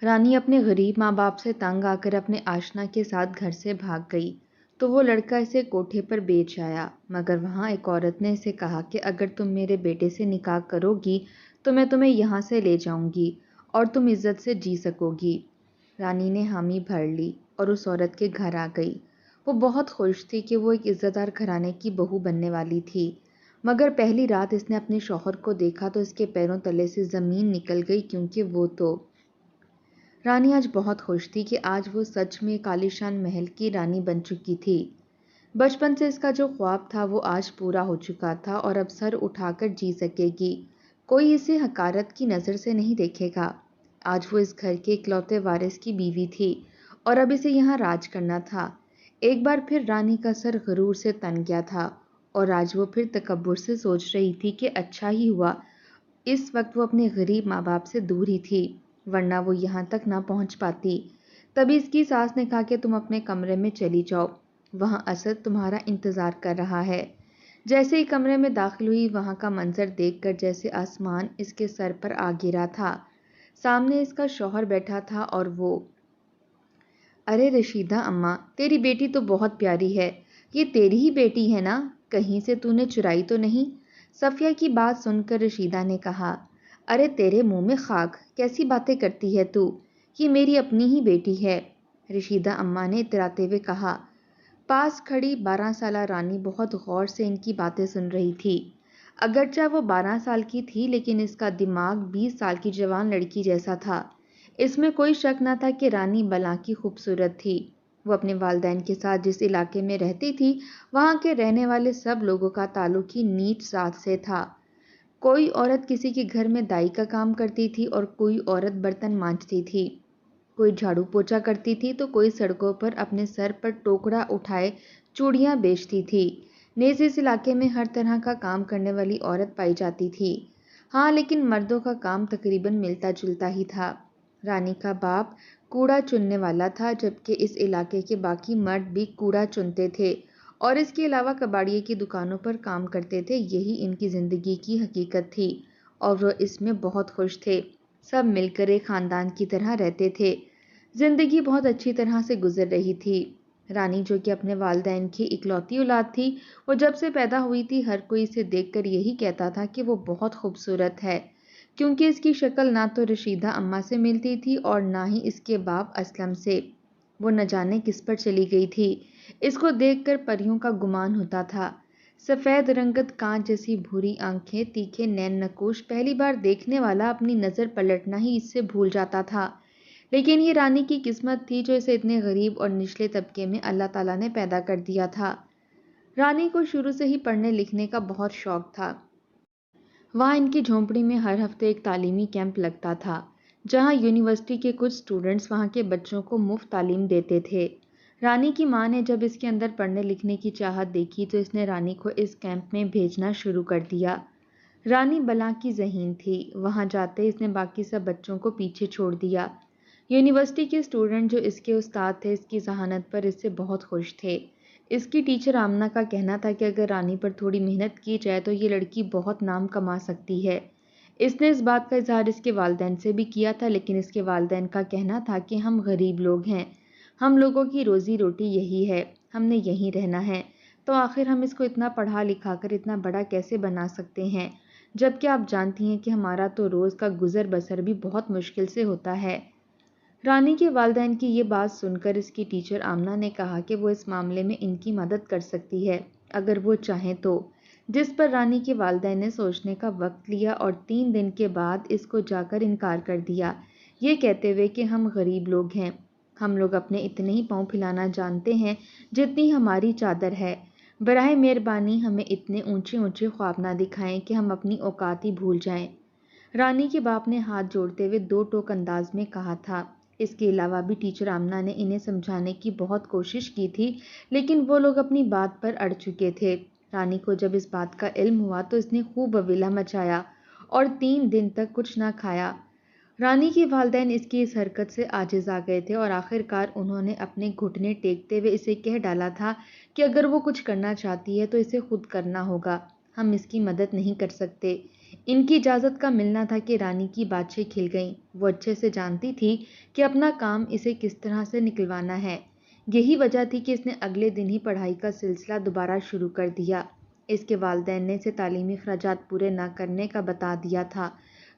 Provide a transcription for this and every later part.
رانی اپنے غریب ماں باپ سے تنگ آ کر اپنے آشنا کے ساتھ گھر سے بھاگ گئی تو وہ لڑکا اسے کوٹھے پر بیچ آیا، مگر وہاں ایک عورت نے اسے کہا کہ اگر تم میرے بیٹے سے نکاح کرو گی تو میں تمہیں یہاں سے لے جاؤں گی اور تم عزت سے جی سکو گی۔ رانی نے حامی بھر لی اور اس عورت کے گھر آ گئی۔ وہ بہت خوش تھی کہ وہ ایک عزت دار گھرانے کی بہو بننے والی تھی، مگر پہلی رات اس نے اپنے شوہر کو دیکھا تو اس کے پیروں تلے سے زمین نکل گئی، کیونکہ وہ تو رانی آج بہت خوش تھی کہ آج وہ سچ میں ایک عالیشان محل کی رانی بن چکی تھی۔ بچپن سے اس کا جو خواب تھا وہ آج پورا ہو چکا تھا اور اب سر اٹھا کر جی سکے گی، کوئی اسے حقارت کی نظر سے نہیں دیکھے گا۔ آج وہ اس گھر کے اکلوتے وارث کی بیوی تھی اور اب اسے یہاں راج کرنا تھا۔ ایک بار پھر رانی کا سر غرور سے تن گیا تھا اور آج وہ پھر تکبر سے سوچ رہی تھی کہ اچھا ہی ہوا اس وقت وہ اپنے غریب ماں باپ سے دور ہی تھی، ورنہ وہ یہاں تک نہ پہنچ پاتی۔ تبھی اس کی ساس نے کہا کہ تم اپنے کمرے میں چلی جاؤ، وہاں اسد تمہارا انتظار کر رہا ہے۔ جیسے ہی کمرے میں داخل ہوئی، وہاں کا منظر دیکھ کر جیسے آسمان اس کے سر پر آ گرا تھا۔ سامنے اس کا شوہر بیٹھا تھا اور وہ ارے رشیدہ اماں، تیری بیٹی تو بہت پیاری ہے، یہ تیری ہی بیٹی ہے نا؟ کہیں سے تو نے چرائی تو نہیں؟ صفیہ کی بات سن کر رشیدہ نے کہا، ارے تیرے منہ میں خاک، کیسی باتیں کرتی ہے تو؟ یہ میری اپنی ہی بیٹی ہے، رشیدہ اماں نے اتراتے ہوئے کہا۔ پاس کھڑی 12 سالہ رانی بہت غور سے ان کی باتیں سن رہی تھی۔ اگرچہ وہ 12 سال کی تھی لیکن اس کا دماغ 20 سال کی جوان لڑکی جیسا تھا۔ اس میں کوئی شک نہ تھا کہ رانی بلا کی خوبصورت تھی۔ وہ اپنے والدین کے ساتھ جس علاقے میں رہتی تھی وہاں کے رہنے والے سب لوگوں کا تعلق ہی نیچ ذات سے تھا۔ کوئی عورت کسی کے گھر میں دائی کا کام کرتی تھی اور کوئی عورت برتن مانجتی تھی، کوئی جھاڑو پوچھا کرتی تھی تو کوئی سڑکوں پر اپنے سر پر ٹوکرا اٹھائے چوڑیاں بیچتی تھی۔ نیز اس علاقے میں ہر طرح کا کام کرنے والی عورت پائی جاتی تھی۔ ہاں لیکن مردوں کا کام تقریباً ملتا جلتا ہی تھا۔ رانی کا باپ کوڑا چننے والا تھا، جبکہ اس علاقے کے باقی مرد بھی کوڑا چنتے تھے اور اس کے علاوہ کباڑیے کی دکانوں پر کام کرتے تھے۔ یہی ان کی زندگی کی حقیقت تھی اور وہ اس میں بہت خوش تھے۔ سب مل کر ایک خاندان کی طرح رہتے تھے۔ زندگی بہت اچھی طرح سے گزر رہی تھی۔ رانی جو کہ اپنے والدین کی اکلوتی اولاد تھی، وہ جب سے پیدا ہوئی تھی ہر کوئی اسے دیکھ کر یہی کہتا تھا کہ وہ بہت خوبصورت ہے، کیونکہ اس کی شکل نہ تو رشیدہ اماں سے ملتی تھی اور نہ ہی اس کے باپ اسلم سے۔ وہ نہ جانے کس پر چلی گئی تھی۔ اس کو دیکھ کر پریوں کا گمان ہوتا تھا۔ سفید رنگت کانچ جیسی بھوری آنکھیں، تیکھے نین نقوش، پہلی بار دیکھنے والا اپنی نظر پلٹنا ہی اس سے بھول جاتا تھا۔ لیکن یہ رانی کی قسمت تھی جو اسے اتنے غریب اور نچلے طبقے میں اللہ تعالیٰ نے پیدا کر دیا تھا۔ رانی کو شروع سے ہی پڑھنے لکھنے کا بہت شوق تھا۔ وہاں ان کی جھونپڑی میں ہر ہفتے ایک تعلیمی کیمپ لگتا تھا، جہاں یونیورسٹی کے کچھ اسٹوڈنٹس وہاں کے بچوں کو مفت تعلیم دیتے تھے۔ رانی کی ماں نے جب اس کے اندر پڑھنے لکھنے کی چاہت دیکھی تو اس نے رانی کو اس کیمپ میں بھیجنا شروع کر دیا۔ رانی بلا کی ذہین تھی، وہاں جاتے اس نے باقی سب بچوں کو پیچھے چھوڑ دیا۔ یونیورسٹی کے اسٹوڈنٹ جو اس کے استاد تھے اس کی ذہانت پر اس سے بہت خوش تھے۔ اس کی ٹیچر آمنہ کا کہنا تھا کہ اگر رانی پر تھوڑی محنت کی جائے تو یہ لڑکی بہت نام کما سکتی ہے۔ اس نے اس بات کا اظہار اس کے والدین سے بھی کیا تھا، لیکن اس کے والدین کا کہنا تھا کہ ہم غریب لوگ ہیں، ہم لوگوں کی روزی روٹی یہی ہے، ہم نے یہیں رہنا ہے، تو آخر ہم اس کو اتنا پڑھا لکھا کر اتنا بڑا کیسے بنا سکتے ہیں، جبکہ آپ جانتی ہیں کہ ہمارا تو روز کا گزر بسر بھی بہت مشکل سے ہوتا ہے۔ رانی کے والدین کی یہ بات سن کر اس کی ٹیچر آمنہ نے کہا کہ وہ اس معاملے میں ان کی مدد کر سکتی ہے اگر وہ چاہیں تو، جس پر رانی کے والدین نے سوچنے کا وقت لیا اور 3 دن کے بعد اس کو جا کر انکار کر دیا، یہ کہتے ہوئے کہ ہم غریب لوگ ہیں، ہم لوگ اپنے اتنے ہی پاؤں پھیلانا جانتے ہیں جتنی ہماری چادر ہے، براہ مہربانی ہمیں اتنے اونچے اونچے خواب نہ دکھائیں کہ ہم اپنی اوقات ہی بھول جائیں۔ رانی کے باپ نے ہاتھ جوڑتے ہوئے 2 ٹوک انداز میں کہا تھا۔ اس کے علاوہ بھی ٹیچر آمنہ نے انہیں سمجھانے کی بہت کوشش کی تھی، لیکن وہ لوگ اپنی بات پر اڑ چکے تھے۔ رانی کو جب اس بات کا علم ہوا تو اس نے خوب بویلا مچایا اور 3 دن تک کچھ نہ کھایا۔ رانی کے والدین اس کی اس حرکت سے عاجز آ گئے تھے اور آخر کار انہوں نے اپنے گھٹنے ٹیکتے ہوئے اسے کہہ ڈالا تھا کہ اگر وہ کچھ کرنا چاہتی ہے تو اسے خود کرنا ہوگا، ہم اس کی مدد نہیں کر سکتے۔ ان کی اجازت کا ملنا تھا کہ رانی کی باتیں کھل گئیں۔ وہ اچھے سے جانتی تھی کہ اپنا کام اسے کس طرح سے نکلوانا ہے۔ یہی وجہ تھی کہ اس نے اگلے دن ہی پڑھائی کا سلسلہ دوبارہ شروع کر دیا۔ اس کے والدین نے اسے تعلیمی اخراجات پورے نہ کرنے کا بتا دیا تھا،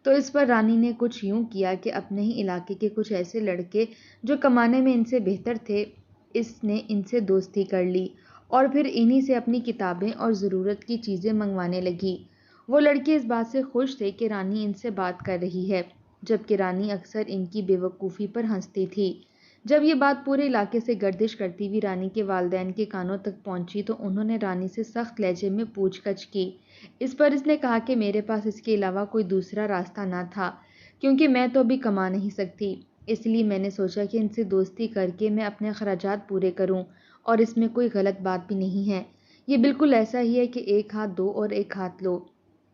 تو اس پر رانی نے کچھ یوں کیا کہ اپنے ہی علاقے کے کچھ ایسے لڑکے جو کمانے میں ان سے بہتر تھے، اس نے ان سے دوستی کر لی اور پھر انہی سے اپنی کتابیں اور ضرورت کی چیزیں منگوانے لگی۔ وہ لڑکے اس بات سے خوش تھے کہ رانی ان سے بات کر رہی ہے، جبکہ رانی اکثر ان کی بے وقوفی پر ہنستی تھی۔ جب یہ بات پورے علاقے سے گردش کرتی ہوئی رانی کے والدین کے کانوں تک پہنچی تو انہوں نے رانی سے سخت لہجے میں پوچھ گچھ کی۔ اس پر اس نے کہا کہ میرے پاس اس کے علاوہ کوئی دوسرا راستہ نہ تھا، کیونکہ میں تو ابھی کما نہیں سکتی، اس لیے میں نے سوچا کہ ان سے دوستی کر کے میں اپنے اخراجات پورے کروں، اور اس میں کوئی غلط بات بھی نہیں ہے۔ یہ بالکل ایسا ہی ہے کہ ایک ہاتھ دو اور ایک ہاتھ لو۔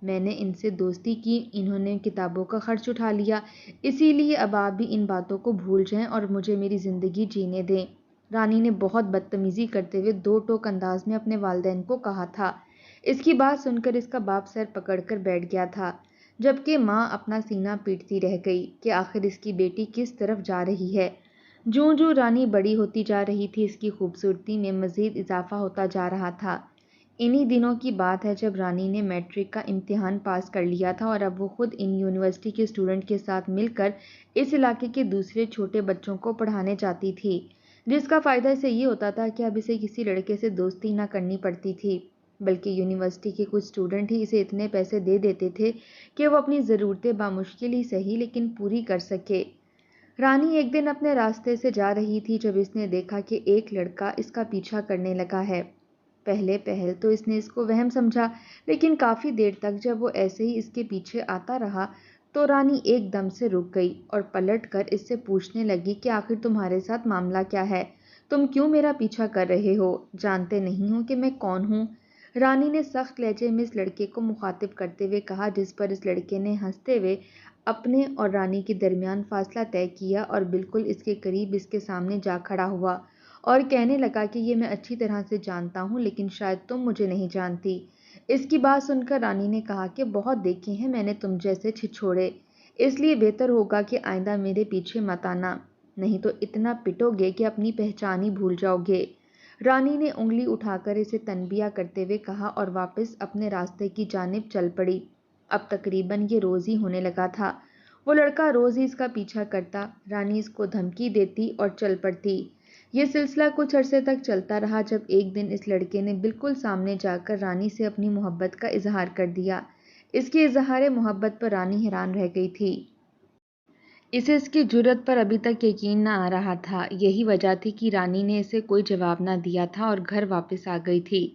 میں نے ان سے دوستی کی، انہوں نے کتابوں کا خرچ اٹھا لیا، اسی لیے اب آپ بھی ان باتوں کو بھول جائیں اور مجھے میری زندگی جینے دیں۔ رانی نے بہت بدتمیزی کرتے ہوئے دو ٹوک انداز میں اپنے والدین کو کہا تھا۔ اس کی بات سن کر اس کا باپ سر پکڑ کر بیٹھ گیا تھا، جبکہ ماں اپنا سینہ پیٹتی رہ گئی کہ آخر اس کی بیٹی کس طرف جا رہی ہے۔ جوں جوں رانی بڑی ہوتی جا رہی تھی، اس کی خوبصورتی میں مزید اضافہ ہوتا جا رہا تھا۔ انہی دنوں کی بات ہے جب رانی نے میٹرک کا امتحان پاس کر لیا تھا اور اب وہ خود ان یونیورسٹی کے اسٹوڈنٹ کے ساتھ مل کر اس علاقے کے دوسرے چھوٹے بچوں کو پڑھانے جاتی تھی، جس کا فائدہ اسے یہ ہوتا تھا کہ اب اسے کسی لڑکے سے دوستی نہ کرنی پڑتی تھی، بلکہ یونیورسٹی کے کچھ اسٹوڈنٹ ہی اسے اتنے پیسے دے دیتے تھے کہ وہ اپنی ضرورتیں بامشکل ہی صحیح لیکن پوری کر سکے۔ رانی ایک دن اپنے راستے سے جا رہی تھی جب اس نے دیکھا کہ ایک لڑکا اس کا پیچھا کرنے لگا ہے۔ پہل تو اس نے اس کو وہم سمجھا، لیکن کافی دیر تک جب وہ ایسے ہی اس کے پیچھے آتا رہا تو رانی ایک دم سے رک گئی اور پلٹ کر اس سے پوچھنے لگی کہ آخر تمہارے ساتھ معاملہ کیا ہے؟ تم کیوں میرا پیچھا کر رہے ہو؟ جانتے نہیں ہو کہ میں کون ہوں؟ رانی نے سخت لہجے میں اس لڑکے کو مخاطب کرتے ہوئے کہا، جس پر اس لڑکے نے ہنستے ہوئے اپنے اور رانی کے درمیان فاصلہ طے کیا اور بالکل اس کے قریب اس کے سامنے جا کھڑا ہوا اور کہنے لگا کہ یہ میں اچھی طرح سے جانتا ہوں، لیکن شاید تم مجھے نہیں جانتی۔ اس کی بات سن کر رانی نے کہا کہ بہت دیکھے ہیں میں نے تم جیسے چھچھوڑے، اس لیے بہتر ہوگا کہ آئندہ میرے پیچھے مت آنا، نہیں تو اتنا پٹو گے کہ اپنی پہچان ہی بھول جاؤ گے۔ رانی نے انگلی اٹھا کر اسے تنبیہ کرتے ہوئے کہا اور واپس اپنے راستے کی جانب چل پڑی۔ اب تقریباً یہ روز ہی ہونے لگا تھا، وہ لڑکا روز ہی اس کا پیچھا کرتا، رانی اس کو دھمکی دیتی اور چل پڑتی۔ یہ سلسلہ کچھ عرصے تک چلتا رہا، جب ایک دن اس لڑکے نے بالکل سامنے جا کر رانی سے اپنی محبت کا اظہار کر دیا۔ اس کے اظہار محبت پر رانی حیران رہ گئی تھی۔ اسے اس کی جرأت پر ابھی تک یقین نہ آ رہا تھا۔ یہی وجہ تھی کہ رانی نے اسے کوئی جواب نہ دیا تھا اور گھر واپس آ گئی تھی۔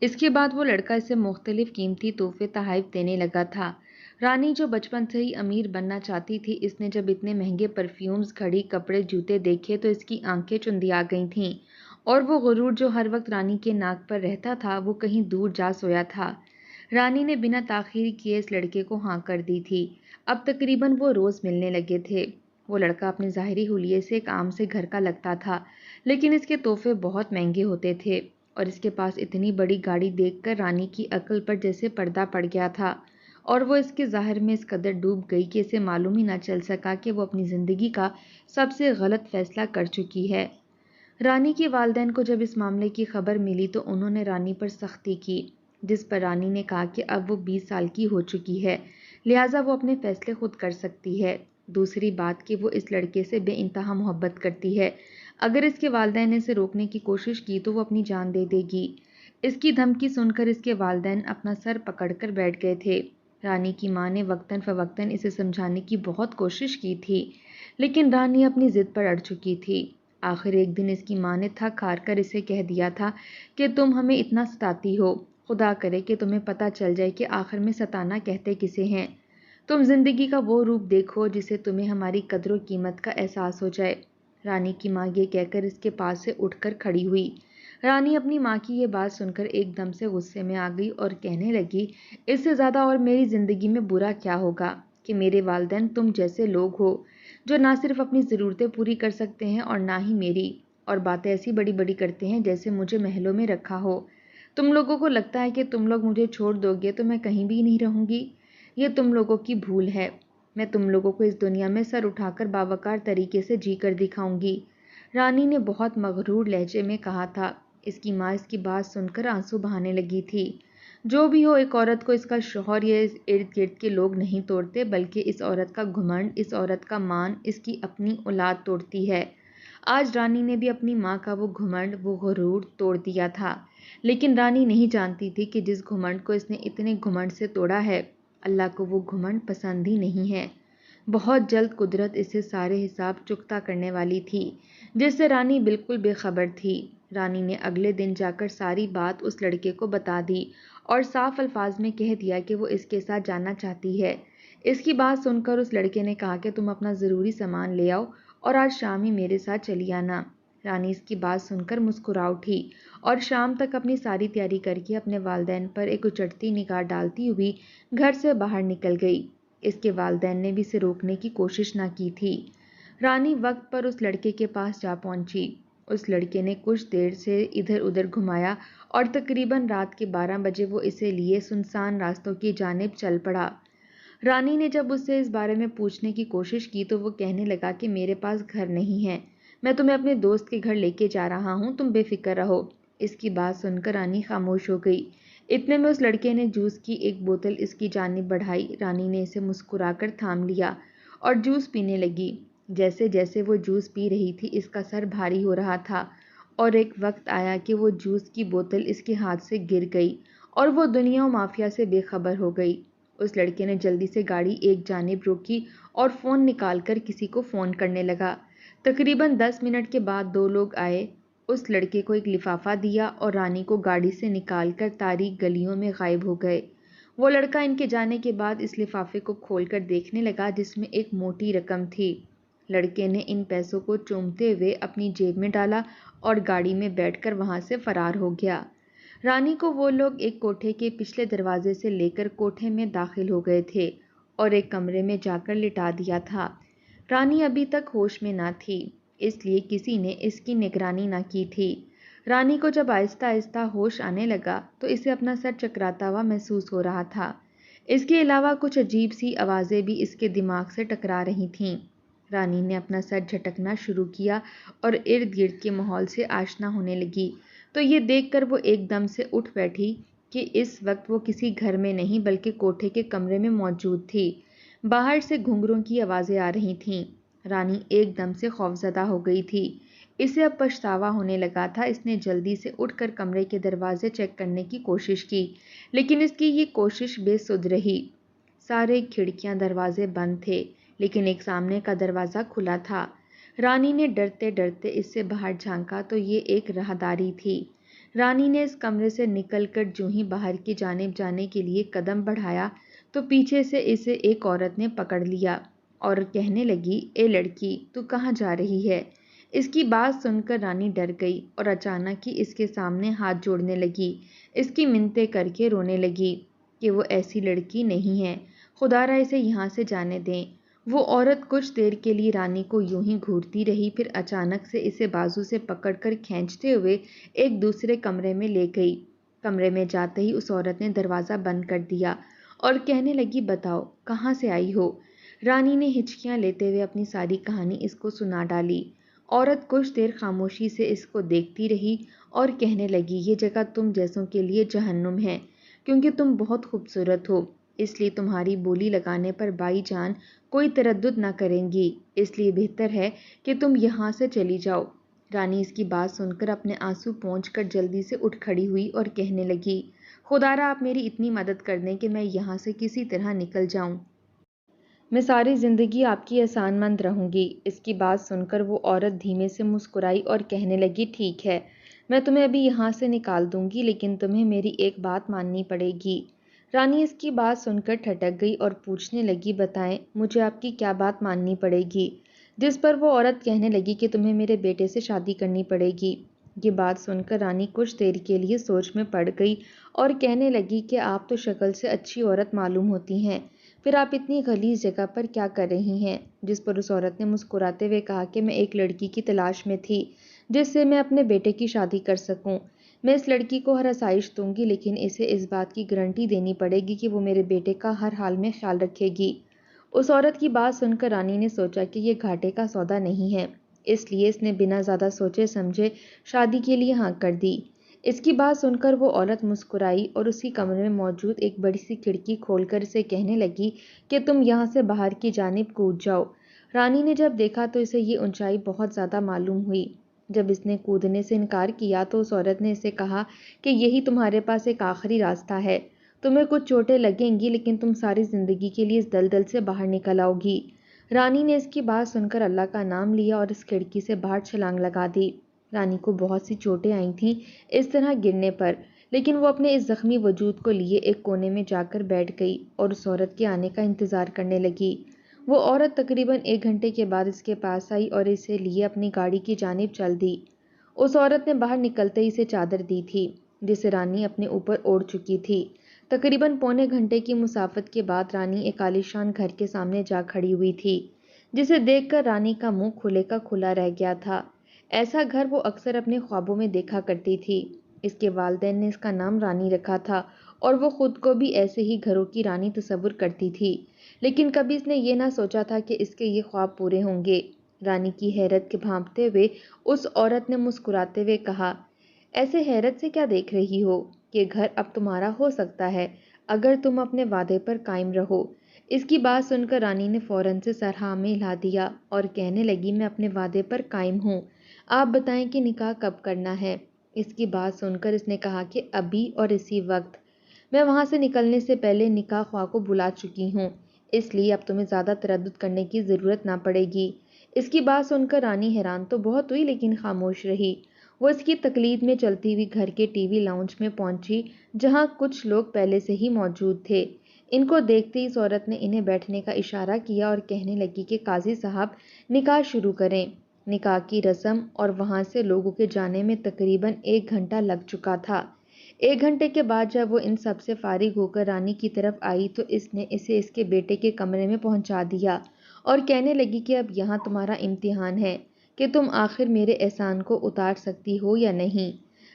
اس کے بعد وہ لڑکا اسے مختلف قیمتی تحفے تحائف دینے لگا تھا۔ رانی جو بچپن سے ہی امیر بننا چاہتی تھی، اس نے جب اتنے مہنگے پرفیومز، گھڑی، کپڑے، جوتے دیکھے تو اس کی آنکھیں چندیا گئی تھیں، اور وہ غرور جو ہر وقت رانی کے ناک پر رہتا تھا وہ کہیں دور جا سویا تھا۔ رانی نے بنا تاخیر کیے اس لڑکے کو ہاں کر دی تھی۔ اب تقریباً وہ روز ملنے لگے تھے۔ وہ لڑکا اپنے ظاہری حلیے سے ایک عام سے گھر کا لگتا تھا، لیکن اس کے تحفے بہت مہنگے ہوتے تھے، اور اس کے پاس اتنی بڑی گاڑی دیکھ کر رانی کی عقل پر جیسے پردہ پڑ گیا تھا، اور وہ اس کے ظاہر میں اس قدر ڈوب گئی کہ اسے معلوم ہی نہ چل سکا کہ وہ اپنی زندگی کا سب سے غلط فیصلہ کر چکی ہے۔ رانی کے والدین کو جب اس معاملے کی خبر ملی تو انہوں نے رانی پر سختی کی، جس پر رانی نے کہا کہ اب وہ 20 سال کی ہو چکی ہے، لہٰذا وہ اپنے فیصلے خود کر سکتی ہے۔ دوسری بات کہ وہ اس لڑکے سے بے انتہا محبت کرتی ہے، اگر اس کے والدین نے اسے روکنے کی کوشش کی تو وہ اپنی جان دے دے گی۔ اس کی دھمکی سن کر اس کے والدین اپنا سر پکڑ کر بیٹھ گئے تھے۔ رانی کی ماں نے وقتاً فوقتاً اسے سمجھانے کی بہت کوشش کی تھی، لیکن رانی اپنی ضد پر اڑ چکی تھی۔ آخر ایک دن اس کی ماں نے تھک ہار کر اسے کہہ دیا تھا کہ تم ہمیں اتنا ستاتی ہو، خدا کرے کہ تمہیں پتہ چل جائے کہ آخر میں ستانا کہتے کسے ہیں۔ تم زندگی کا وہ روپ دیکھو جسے تمہیں ہماری قدر و قیمت کا احساس ہو جائے۔ رانی کی ماں یہ کہہ کر اس کے پاس سے اٹھ کر کھڑی ہوئی۔ رانی اپنی ماں کی یہ بات سن کر ایک دم سے غصے میں آ گئی اور کہنے لگی، اس سے زیادہ اور میری زندگی میں برا کیا ہوگا کہ میرے والدین تم جیسے لوگ ہو، جو نہ صرف اپنی ضرورتیں پوری کر سکتے ہیں اور نہ ہی میری، اور باتیں ایسی بڑی بڑی کرتے ہیں جیسے مجھے محلوں میں رکھا ہو۔ تم لوگوں کو لگتا ہے کہ تم لوگ مجھے چھوڑ دو گے تو میں کہیں بھی نہیں رہوں گی، یہ تم لوگوں کی بھول ہے۔ میں تم لوگوں کو اس دنیا میں سر اٹھا کر باوقار طریقے سے جی کر دکھاؤں گی، رانی نے بہت مغرور لہجے میں کہا تھا۔ اس کی ماں اس کی بات سن کر آنسو بہانے لگی تھی۔ جو بھی ہو، ایک عورت کو اس کا شوہر یا اس ارد گرد کے لوگ نہیں توڑتے، بلکہ اس عورت کا گھمنڈ، اس عورت کا مان اس کی اپنی اولاد توڑتی ہے۔ آج رانی نے بھی اپنی ماں کا وہ گھمنڈ، وہ غرور توڑ دیا تھا، لیکن رانی نہیں جانتی تھی کہ جس گھمنڈ کو اس نے اتنے گھمنڈ سے توڑا ہے، اللہ کو وہ گھمنڈ پسند ہی نہیں ہے۔ بہت جلد قدرت اسے سارے حساب چکتا کرنے والی تھی، جس سے رانی بالکل بے خبر تھی۔ رانی نے اگلے دن جا کر ساری بات اس لڑکے کو بتا دی اور صاف الفاظ میں کہہ دیا کہ وہ اس کے ساتھ جانا چاہتی ہے۔ اس کی بات سن کر اس لڑکے نے کہا کہ تم اپنا ضروری سامان لے آؤ اور آج شام ہی میرے ساتھ چلی آنا۔ رانی اس کی بات سن کر مسکرا اٹھی اور شام تک اپنی ساری تیاری کر کے اپنے والدین پر ایک اچٹتی نگاہ ڈالتی ہوئی گھر سے باہر نکل گئی۔ اس کے والدین نے بھی اسے روکنے کی کوشش نہ کی تھی۔ رانی وقت پر اس لڑکے کے پاس جا پہنچی۔ اس لڑکے نے کچھ دیر سے ادھر ادھر گھمایا اور تقریباً رات کے 12 بجے وہ اسے لیے سنسان راستوں کی جانب چل پڑا۔ رانی نے جب اس سے اس بارے میں پوچھنے کی کوشش کی تو وہ کہنے لگا کہ میرے پاس گھر نہیں ہے، میں تمہیں اپنے دوست کے گھر لے کے جا رہا ہوں، تم بے فکر رہو۔ اس کی بات سن کر رانی خاموش ہو گئی۔ اتنے میں اس لڑکے نے جوس کی ایک بوتل اس کی جانب بڑھائی۔ رانی نے اسے مسکرا کر تھام لیا اور جوس پینے لگی۔ جیسے جیسے وہ جوس پی رہی تھی اس کا سر بھاری ہو رہا تھا اور ایک وقت آیا کہ وہ جوس کی بوتل اس کے ہاتھ سے گر گئی اور وہ دنیا و مافیا سے بے خبر ہو گئی۔ اس لڑکے نے جلدی سے گاڑی ایک جانب روکی اور فون نکال کر کسی کو فون کرنے لگا۔ تقریباً 10 منٹ کے بعد 2 لوگ آئے، اس لڑکے کو ایک لفافہ دیا اور رانی کو گاڑی سے نکال کر تاریک گلیوں میں غائب ہو گئے۔ وہ لڑکا ان کے جانے کے بعد اس لفافے کو کھول کر دیکھنے لگا جس میں ایک موٹی رقم تھی۔ لڑکے نے ان پیسوں کو چومتے ہوئے اپنی جیب میں ڈالا اور گاڑی میں بیٹھ کر وہاں سے فرار ہو گیا۔ رانی کو وہ لوگ ایک کوٹھے کے پچھلے دروازے سے لے کر کوٹھے میں داخل ہو گئے تھے اور ایک کمرے میں جا کر لٹا دیا تھا۔ رانی ابھی تک ہوش میں نہ تھی، اس لیے کسی نے اس کی نگرانی نہ کی تھی۔ رانی کو جب آہستہ آہستہ ہوش آنے لگا تو اسے اپنا سر چکراتا ہوا محسوس ہو رہا تھا۔ اس کے علاوہ کچھ عجیب سی آوازیں بھی اس کے دماغ سے ٹکرا رہی تھیں۔ رانی نے اپنا سر جھٹکنا شروع کیا اور ارد گرد کے ماحول سے آشنا ہونے لگی تو یہ دیکھ کر وہ ایک دم سے اٹھ بیٹھی کہ اس وقت وہ کسی گھر میں نہیں بلکہ کوٹھے کے کمرے میں موجود تھی۔ باہر سے گھنگروں کی آوازیں آ رہی تھیں۔ رانی ایک دم سے خوفزدہ ہو گئی تھی۔ اسے اب پچھتاوا ہونے لگا تھا۔ اس نے جلدی سے اٹھ کر کمرے کے دروازے چیک کرنے کی کوشش کی، لیکن اس کی یہ کوشش بے سود رہی۔ سارے کھڑکیاں دروازے بند تھے، لیکن ایک سامنے کا دروازہ کھلا تھا۔ رانی نے ڈرتے ڈرتے اس سے باہر جھانکا تو یہ ایک راہداری تھی۔ رانی نے اس کمرے سے نکل کر جوں ہی باہر کی جانب جانے کے لیے قدم بڑھایا تو پیچھے سے اسے ایک عورت نے پکڑ لیا اور کہنے لگی، اے لڑکی، تو کہاں جا رہی ہے؟ اس کی بات سن کر رانی ڈر گئی اور اچانک ہی اس کے سامنے ہاتھ جوڑنے لگی، اس کی منتیں کر کے رونے لگی کہ وہ ایسی لڑکی نہیں ہے، خدا را اسے یہاں سے جانے دیں۔ وہ عورت کچھ دیر کے لیے رانی کو یوں ہی گھورتی رہی، پھر اچانک سے اسے بازو سے پکڑ کر کھینچتے ہوئے ایک دوسرے کمرے میں لے گئی۔ کمرے میں جاتے ہی اس عورت نے دروازہ بند کر دیا اور کہنے لگی، بتاؤ کہاں سے آئی ہو؟ رانی نے ہچکیاں لیتے ہوئے اپنی ساری کہانی اس کو سنا ڈالی۔ عورت کچھ دیر خاموشی سے اس کو دیکھتی رہی اور کہنے لگی، یہ جگہ تم جیسوں کے لیے جہنم ہے، کیونکہ تم بہت خوبصورت ہو، اس لیے تمہاری بولی لگانے پر بائی جان کوئی تردد نہ کریں گی، اس لیے بہتر ہے کہ تم یہاں سے چلی جاؤ۔ رانی اس کی بات سن کر اپنے آنسو پونچھ کر جلدی سے اٹھ کھڑی ہوئی اور کہنے لگی، خدا را آپ میری اتنی مدد کر دیں کہ میں یہاں سے کسی طرح نکل جاؤں۔ میں ساری زندگی آپ کی احسان مند رہوں گی۔ اس کی بات سن کر وہ عورت دھیمے سے مسکرائی اور کہنے لگی، ٹھیک ہے، میں تمہیں ابھی یہاں سے نکال دوں گی، لیکن تمہیں میری ایک بات ماننی پڑے گی۔ رانی اس کی بات سن کر ٹھٹک گئی اور پوچھنے لگی، بتائیں مجھے آپ کی کیا بات ماننی پڑے گی؟ جس پر وہ عورت کہنے لگی کہ تمہیں میرے بیٹے سے شادی کرنی پڑے گی۔ یہ بات سن کر رانی کچھ دیر کے لیے سوچ میں پڑ گئی اور کہنے لگی کہ آپ تو شکل سے اچھی عورت معلوم ہوتی ہیں، پھر آپ اتنی غلیظ جگہ پر کیا کر رہی ہیں؟ جس پر اس عورت نے مسکراتے ہوئے کہا کہ میں ایک لڑکی کی تلاش میں تھی جس سے میں اپنے بیٹے کی شادی کر سکوں۔ میں اس لڑکی کو ہر آسائش دوں گی، لیکن اسے اس بات کی گارنٹی دینی پڑے گی کہ وہ میرے بیٹے کا ہر حال میں خیال رکھے گی۔ اس عورت کی بات سن کر رانی نے سوچا کہ یہ گھاٹے کا سودا نہیں ہے، اس لیے اس نے بنا زیادہ سوچے سمجھے شادی کے لیے ہاں کر دی۔ اس کی بات سن کر وہ عورت مسکرائی اور اسی کمرے میں موجود ایک بڑی سی کھڑکی کھول کر اسے کہنے لگی کہ تم یہاں سے باہر کی جانب کود جاؤ۔ رانی نے جب دیکھا تو اسے یہ اونچائی بہت زیادہ معلوم ہوئی۔ جب اس نے کودنے سے انکار کیا تو اس عورت نے اسے کہا کہ یہی تمہارے پاس ایک آخری راستہ ہے، تمہیں کچھ چوٹیں لگیں گی لیکن تم ساری زندگی کے لیے اس دلدل سے باہر نکل آؤ گی۔ رانی نے اس کی بات سن کر اللہ کا نام لیا اور اس کھڑکی سے باہر چھلانگ لگا دی۔ رانی کو بہت سی چوٹیں آئی تھیں اس طرح گرنے پر، لیکن وہ اپنے اس زخمی وجود کو لیے ایک کونے میں جا کر بیٹھ گئی اور اس عورت کے آنے کا انتظار کرنے لگی۔ وہ عورت تقریباً 1 گھنٹے کے بعد اس کے پاس آئی اور اسے لیے اپنی گاڑی کی جانب چل دی۔ اس عورت نے باہر نکلتے ہی اسے چادر دی تھی جسے رانی اپنے اوپر اوڑھ چکی تھی۔ تقریباً پونے گھنٹے کی مسافت کے بعد رانی ایک عالیشان گھر کے سامنے جا کھڑی ہوئی تھی، جسے دیکھ کر رانی کا منہ کھلے کا کھلا رہ گیا تھا۔ ایسا گھر وہ اکثر اپنے خوابوں میں دیکھا کرتی تھی۔ اس کے والدین نے اس کا نام رانی رکھا تھا اور وہ خود کو بھی ایسے ہی گھروں کی رانی تصور کرتی تھی، لیکن کبھی اس نے یہ نہ سوچا تھا کہ اس کے یہ خواب پورے ہوں گے۔ رانی کی حیرت کے بھانپتے ہوئے اس عورت نے مسکراتے ہوئے کہا، ایسے حیرت سے کیا دیکھ رہی ہو؟ یہ گھر اب تمہارا ہو سکتا ہے اگر تم اپنے وعدے پر قائم رہو۔ اس کی بات سن کر رانی نے فوراً سے سر ہاں میں ہلا دیا اور کہنے لگی، میں اپنے وعدے پر قائم ہوں، آپ بتائیں کہ نکاح کب کرنا ہے؟ اس کی بات سن کر اس نے کہا کہ ابھی اور اسی وقت، میں وہاں سے نکلنے سے پہلے نکاح خواہ کو بلا چکی ہوں، اس لیے اب تمہیں زیادہ تردد کرنے کی ضرورت نہ پڑے گی۔ اس کی بات سن کر رانی حیران تو بہت ہوئی لیکن خاموش رہی۔ وہ اس کی تقلید میں چلتی ہوئی گھر کے ٹی وی لاؤنج میں پہنچی جہاں کچھ لوگ پہلے سے ہی موجود تھے۔ ان کو دیکھتے ہی اس عورت نے انہیں بیٹھنے کا اشارہ کیا اور کہنے لگی کہ قاضی صاحب نکاح شروع کریں۔ نکاح کی رسم اور وہاں سے لوگوں کے جانے میں تقریباً 1 گھنٹہ لگ چکا تھا۔ 1 گھنٹے کے بعد جب وہ ان سب سے فارغ ہو کر رانی کی طرف آئی تو اس نے اسے اس کے بیٹے کے کمرے میں پہنچا دیا اور کہنے لگی کہ اب یہاں تمہارا امتحان ہے کہ تم آخر میرے احسان کو اتار سکتی ہو یا نہیں۔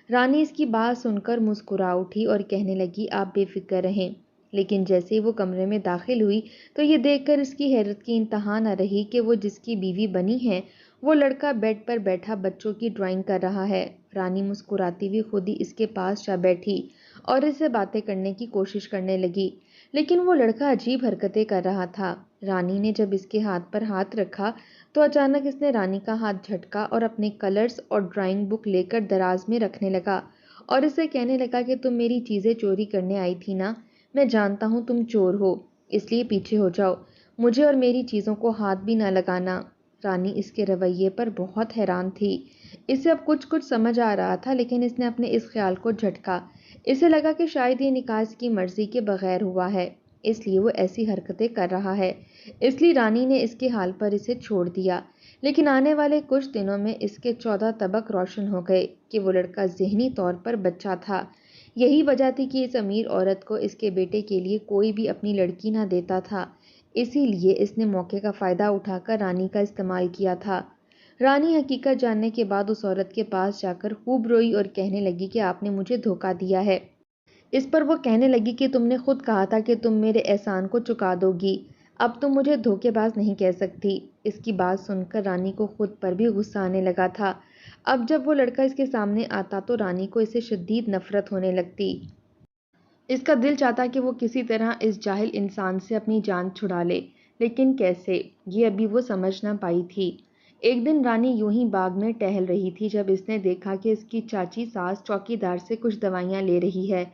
رانی اس کی بات سن کر مسکرا اٹھی اور کہنے لگی، آپ بے فکر رہیں۔ لیکن جیسے ہی وہ کمرے میں داخل ہوئی تو یہ دیکھ کر اس کی حیرت کی انتہا نہ رہی کہ وہ جس کی بیوی بنی ہے وہ لڑکا بیڈ پر بیٹھا بچوں کی ڈرائنگ کر رہا ہے۔ رانی مسکراتی ہوئی خود ہی اس کے پاس جا بیٹھی اور اس سے باتیں کرنے کی کوشش کرنے لگی، لیکن وہ لڑکا عجیب حرکتیں کر رہا تھا۔ رانی نے جب اس کے ہاتھ پر ہاتھ رکھا تو اچانک اس نے رانی کا ہاتھ جھٹکا اور اپنے کلرز اور ڈرائنگ بک لے کر دراز میں رکھنے لگا اور اسے کہنے لگا کہ تم میری چیزیں چوری کرنے آئی تھی نا، میں جانتا ہوں تم چور ہو، اس لیے پیچھے ہو جاؤ، مجھے اور میری چیزوں کو ہاتھ بھی نہ لگانا۔ رانی اس کے رویے پر بہت حیران تھی۔ اسے اب کچھ سمجھ آ رہا تھا لیکن اس نے اپنے اس خیال کو جھٹکا۔ اسے لگا کہ شاید یہ نکاح اس کی مرضی کے بغیر ہوا ہے، اس لیے وہ ایسی حرکتیں کر رہا ہے، اس لیے رانی نے اس کے حال پر اسے چھوڑ دیا۔ لیکن آنے والے کچھ دنوں میں اس کے 14 طبق روشن ہو گئے کہ وہ لڑکا ذہنی طور پر بچہ تھا۔ یہی وجہ تھی کہ اس امیر عورت کو اس کے بیٹے کے لیے کوئی بھی اپنی لڑکی نہ دیتا تھا، اسی لیے اس نے موقع کا فائدہ اٹھا کر رانی کا استعمال کیا تھا۔ رانی حقیقت جاننے کے بعد اس عورت کے پاس جا کر خوب روئی اور کہنے لگی کہ آپ نے مجھے دھوکہ دیا ہے۔ اس پر وہ کہنے لگی کہ تم نے خود کہا تھا کہ تم میرے احسان کو چکا دو گی، اب تم مجھے دھوکے باز نہیں کہہ سکتی۔ اس کی بات سن کر رانی کو خود پر بھی غصہ آنے لگا تھا۔ اب جب وہ لڑکا اس کے سامنے آتا تو رانی کو اسے شدید نفرت ہونے لگتی۔ اس کا دل چاہتا کہ وہ کسی طرح اس جاہل انسان سے اپنی جان چھڑا لے، لیکن کیسے، یہ ابھی وہ سمجھ نہ پائی تھی۔ ایک دن رانی یوں ہی باغ میں ٹہل رہی تھی جب اس نے دیکھا کہ اس کی چاچی ساس چوکیدار سے کچھ دوائیاں لے رہی ہے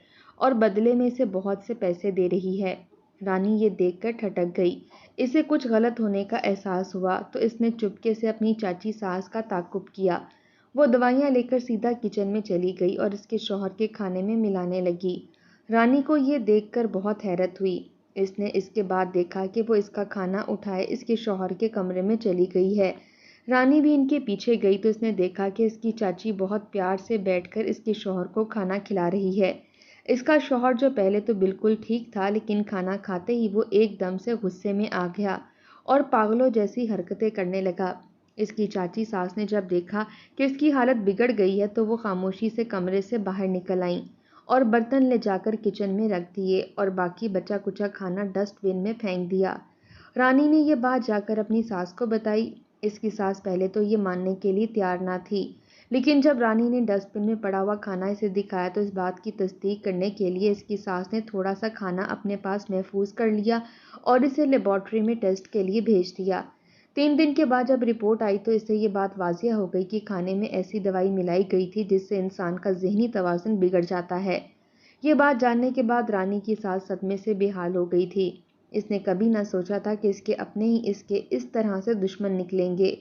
اور بدلے میں اسے بہت سے پیسے دے رہی ہے۔ رانی یہ دیکھ کر ٹھٹک گئی۔ اسے کچھ غلط ہونے کا احساس ہوا تو اس نے چپکے سے اپنی چاچی ساس کا تعاقب کیا۔ وہ دوائیاں لے کر سیدھا کچن میں چلی گئی اور اس کے شوہر کے کھانے میں ملانے لگی۔ رانی کو یہ دیکھ کر بہت حیرت ہوئی۔ اس نے اس کے بعد دیکھا کہ وہ اس کا کھانا اٹھائے اس کے شوہر کے کمرے میں چلی گئی ہے۔ رانی بھی ان کے پیچھے گئی تو اس نے دیکھا کہ اس کی چاچی بہت پیار سے بیٹھ کر اس کے شوہر کو کھانا کھلا رہی ہے۔ اس کا شوہر جو پہلے تو بالکل ٹھیک تھا لیکن کھانا کھاتے ہی وہ ایک دم سے غصے میں آ گیا اور پاگلوں جیسی حرکتیں کرنے لگا۔ اس کی چاچی ساس نے جب دیکھا کہ اس کی حالت بگڑ گئی ہے تو وہ خاموشی سے کمرے سے باہر نکل آئیں اور برتن لے جا کر کچن میں رکھ دیے اور باقی بچا کچا کھانا ڈسٹ بن میں پھینک دیا۔ رانی نے یہ بات جا کر اپنی ساس کو بتائی۔ اس کی ساس پہلے تو یہ ماننے کے لیے تیار نہ تھی، لیکن جب رانی نے ڈسٹ بن میں پڑا ہوا کھانا اسے دکھایا تو اس بات کی تصدیق کرنے کے لیے اس کی ساس نے تھوڑا سا کھانا اپنے پاس محفوظ کر لیا اور اسے لیبارٹری میں ٹیسٹ کے لیے بھیج دیا۔ 3 دن کے بعد جب رپورٹ آئی تو اس سے یہ بات واضح ہو گئی کہ کھانے میں ایسی دوائی ملائی گئی تھی جس سے انسان کا ذہنی توازن بگڑ جاتا ہے۔ یہ بات جاننے کے بعد رانی کی ساس صدمے سے بے حال ہو گئی تھی۔ اس نے کبھی نہ سوچا تھا کہ اس کے اپنے ہی اس کے اس طرح سے دشمن نکلیں گے۔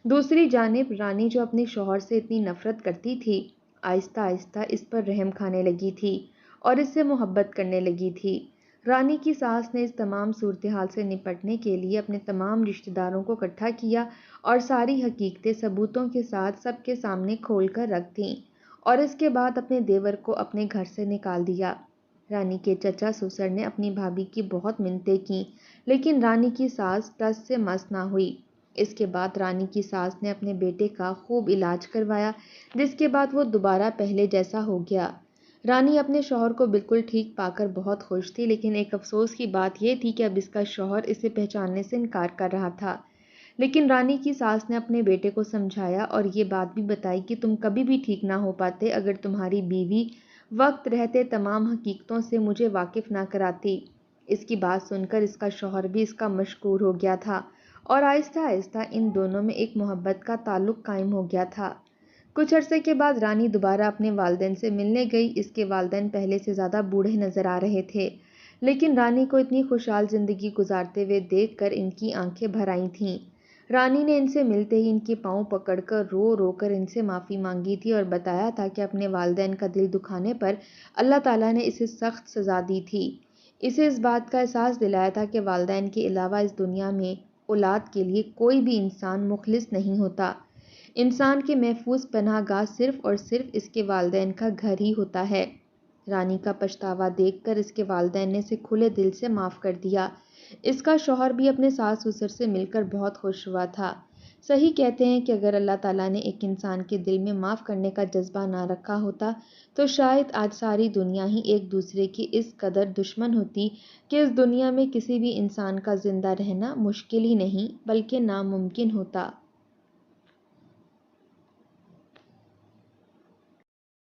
دوسری جانب رانی جو اپنے شوہر سے اتنی نفرت کرتی تھی، آہستہ آہستہ اس پر رحم کھانے لگی تھی اور اس سے محبت کرنے لگی تھی۔ رانی کی ساس نے اس تمام صورتحال سے نپٹنے کے لیے اپنے تمام رشتہ داروں کو اکٹھا کیا اور ساری حقیقتیں ثبوتوں کے ساتھ سب کے سامنے کھول کر رکھ دیں اور اس کے بعد اپنے دیور کو اپنے گھر سے نکال دیا۔ رانی کے چچا سسر نے اپنی بھابھی کی بہت منتیں کیں، لیکن رانی کی ساس ٹس سے مس نہ ہوئی۔ اس کے بعد رانی کی ساس نے اپنے بیٹے کا خوب علاج کروایا، جس کے بعد وہ دوبارہ پہلے جیسا ہو گیا۔ رانی اپنے شوہر کو بالکل ٹھیک پا کر بہت خوش تھی، لیکن ایک افسوس کی بات یہ تھی کہ اب اس کا شوہر اسے پہچاننے سے انکار کر رہا تھا۔ لیکن رانی کی ساس نے اپنے بیٹے کو سمجھایا اور یہ بات بھی بتائی کہ تم کبھی بھی ٹھیک نہ ہو پاتے اگر تمہاری بیوی وقت رہتے تمام حقیقتوں سے مجھے واقف نہ کراتی۔ اس کی بات سن کر اس کا شوہر بھی اس کا مشکور ہو گیا تھا اور آہستہ آہستہ ان دونوں میں ایک محبت کا تعلق قائم ہو گیا تھا۔ کچھ عرصے کے بعد رانی دوبارہ اپنے والدین سے ملنے گئی۔ اس کے والدین پہلے سے زیادہ بوڑھے نظر آ رہے تھے، لیکن رانی کو اتنی خوشحال زندگی گزارتے ہوئے دیکھ کر ان کی آنکھیں بھر آئی تھیں۔ رانی نے ان سے ملتے ہی ان کے پاؤں پکڑ کر رو رو کر ان سے معافی مانگی تھی اور بتایا تھا کہ اپنے والدین کا دل دکھانے پر اللہ تعالیٰ نے اسے سخت سزا دی تھی۔ اسے اس بات کا احساس دلایا تھا کہ والدین کے علاوہ اس دنیا میں اولاد کے لیے کوئی بھی انسان مخلص نہیں ہوتا۔ انسان کے محفوظ پناہ گاہ صرف اور صرف اس کے والدین کا گھر ہی ہوتا ہے۔ رانی کا پچھتاوا دیکھ کر اس کے والدین نے اسے کھلے دل سے معاف کر دیا۔ اس کا شوہر بھی اپنے ساس سسر سے مل کر بہت خوش ہوا تھا۔ صحیح کہتے ہیں کہ اگر اللہ تعالیٰ نے ایک انسان کے دل میں معاف کرنے کا جذبہ نہ رکھا ہوتا تو شاید آج ساری دنیا ہی ایک دوسرے کی اس قدر دشمن ہوتی کہ اس دنیا میں کسی بھی انسان کا زندہ رہنا مشکل ہی نہیں بلکہ ناممکن ہوتا۔